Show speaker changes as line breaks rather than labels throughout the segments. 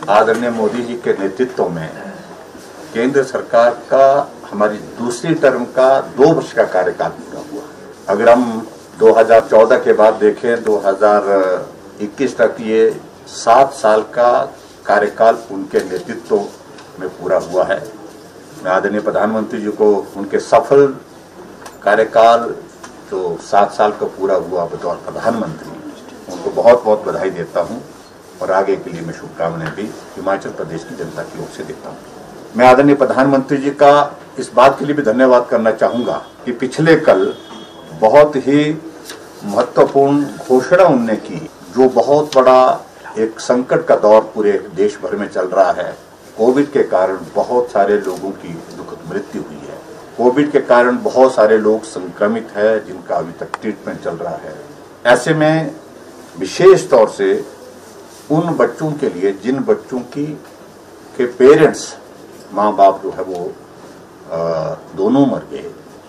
आदरणीय मोदी जी के नेतृत्व में केंद्र सरकार का हमारी दूसरी टर्म का 2 वर्ष का कार्यकाल पूरा हुआ। अगर हम 2014 के बाद देखें 2021 तक ये 7 साल का कार्यकाल उनके नेतृत्व में पूरा हुआ है। मैं आदरणीय प्रधानमंत्री जी को उनके सफल कार्यकाल जो 7 साल का पूरा हुआ बतौर प्रधानमंत्री उनको बहुत बहुत बधाई देता हूं और आगे के लिए मैं शुभकामनाएं भी हिमाचल प्रदेश की जनता की ओर से देता हूं। मैं आदरणीय प्रधानमंत्री जी का इस बात के लिए भी धन्यवाद करना चाहूंगा कि पिछले कल बहुत ही महत्वपूर्ण घोषणा उन्होंने की, जो बहुत बड़ा एक संकट का दौर पूरे देश भर में चल रहा है। कोविड के कारण बहुत सारे लोगों की दुखद मृत्यु हुई है। कोविड के कारण बहुत सारे लोग संक्रमित हैं जिनका अभी तक ट्रीटमेंट चल रहा है। ऐसे में विशेष तौर से उन बच्चों के लिए जिन बच्चों के पेरेंट्स माँ बाप जो है वो दोनों मर गए,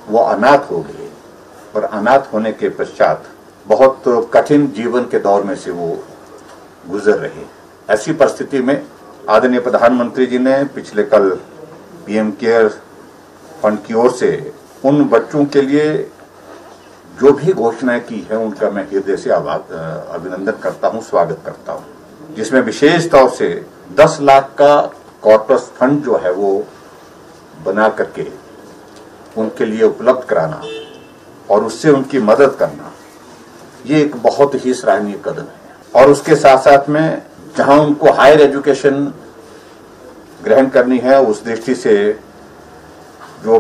वो अनाथ हो गए और अनाथ होने के पश्चात बहुत कठिन जीवन के दौर में से वो गुजर रहे। ऐसी परिस्थिति में आदरणीय प्रधानमंत्री जी ने पिछले कल पीएम केयर फंड की ओर से उन बच्चों के लिए जो भी घोषणाएं की है उनका मैं हृदय से अभिनंदन करता हूं, स्वागत करता हूं। जिसमें विशेष तौर से 10 लाख का कॉर्पस फंड जो है वो बना करके उनके लिए उपलब्ध कराना और उससे उनकी मदद करना, ये एक बहुत ही सराहनीय कदम है। और उसके साथ साथ में जहां उनको हायर एजुकेशन ग्रहण करनी है, उस दृष्टि से जो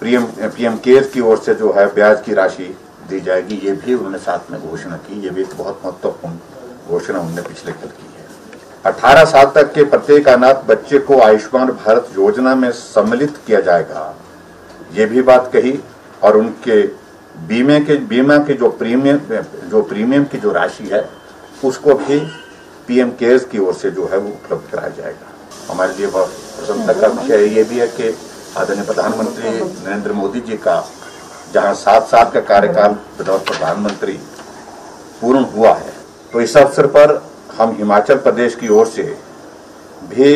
पीएम केयर की ओर से जो है ब्याज की राशि दी जाएगी, ये भी उन्होंने साथ में घोषणा की। ये भी एक बहुत महत्वपूर्ण घोषणा उन्होंने पिछले कल की है। 18 साल तक के प्रत्येक अनाथ बच्चे को आयुष्मान भारत योजना में सम्मिलित किया जाएगा, ये भी बात कही। और उनके बीमा के जो प्रीमियम की जो राशि है उसको भी पीएम केयर्स की ओर से जो है वो उपलब्ध कराया जाएगा। हमारे लिए बहुत प्रसन्नता का विषय ये भी है कि आदरणीय प्रधानमंत्री नरेंद्र मोदी जी का जहां 7 साल का कार्यकाल बतौर प्रधानमंत्री पूर्ण हुआ है, तो इस अवसर पर हम हिमाचल प्रदेश की ओर से भी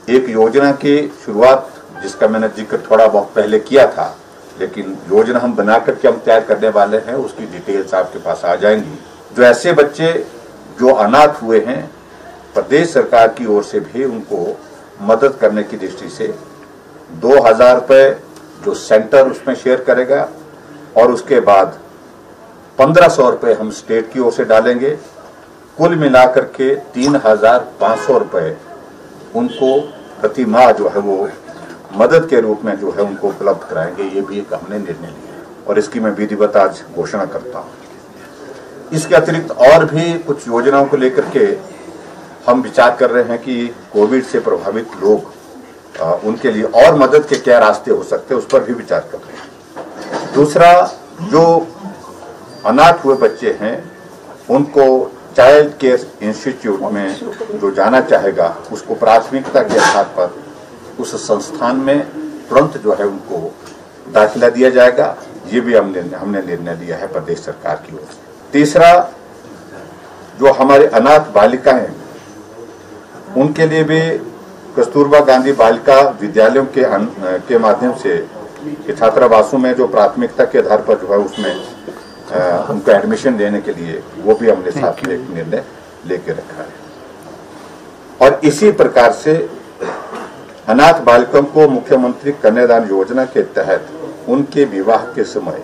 एक योजना की शुरुआत, जिसका मैंने जिक्र थोड़ा बहुत पहले किया था, लेकिन योजना हम बना करके हम तैयार करने वाले हैं, उसकी डिटेल्स आपके पास आ जाएंगी। जो ऐसे बच्चे जो अनाथ हुए हैं, प्रदेश सरकार की ओर से भी उनको मदद करने की दृष्टि से 2000 रुपये जो सेंटर उसमें शेयर करेगा और उसके बाद 1500 रुपये हम स्टेट की ओर से डालेंगे। कुल मिलाकर के 3500 रुपये उनको प्रति माह जो है वो मदद के रूप में जो है उनको उपलब्ध कराएंगे। ये भी एक हमने निर्णय लिया है और इसकी मैं विधिवत आज घोषणा करता हूँ। इसके अतिरिक्त और भी कुछ योजनाओं को लेकर के हम विचार कर रहे हैं कि कोविड से प्रभावित लोग उनके लिए और मदद के क्या रास्ते हो सकते हैं, उस पर भी विचार कर रहे हैं। दूसरा, जो अनाथ हुए बच्चे हैं उनको चाइल्ड केयर इंस्टीट्यूट में जो जाना चाहेगा उसको प्राथमिकता के आधार पर उस संस्थान में तुरंत जो है उनको दाखिला दिया जाएगा। ये भी हमने निर्णय लिया है प्रदेश सरकार की ओर से। तीसरा, जो हमारे अनाथ बालिकाएं उनके लिए भी कस्तूरबा गांधी बालिका विद्यालयों के माध्यम से छात्रावासों में जो प्राथमिकता के आधार पर जो है उसमें उनको एडमिशन देने के लिए वो भी हमने साथ में एक निर्णय लेके रखा है। और इसी प्रकार से अनाथ बालिकाओं को मुख्यमंत्री कन्यादान योजना के तहत उनके विवाह के समय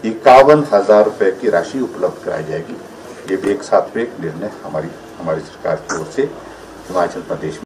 51,000 रुपये की राशि उपलब्ध कराई जाएगी। ये भी एक साथ में एक निर्णय हमारी सरकार की ओर से हिमाचल प्रदेश में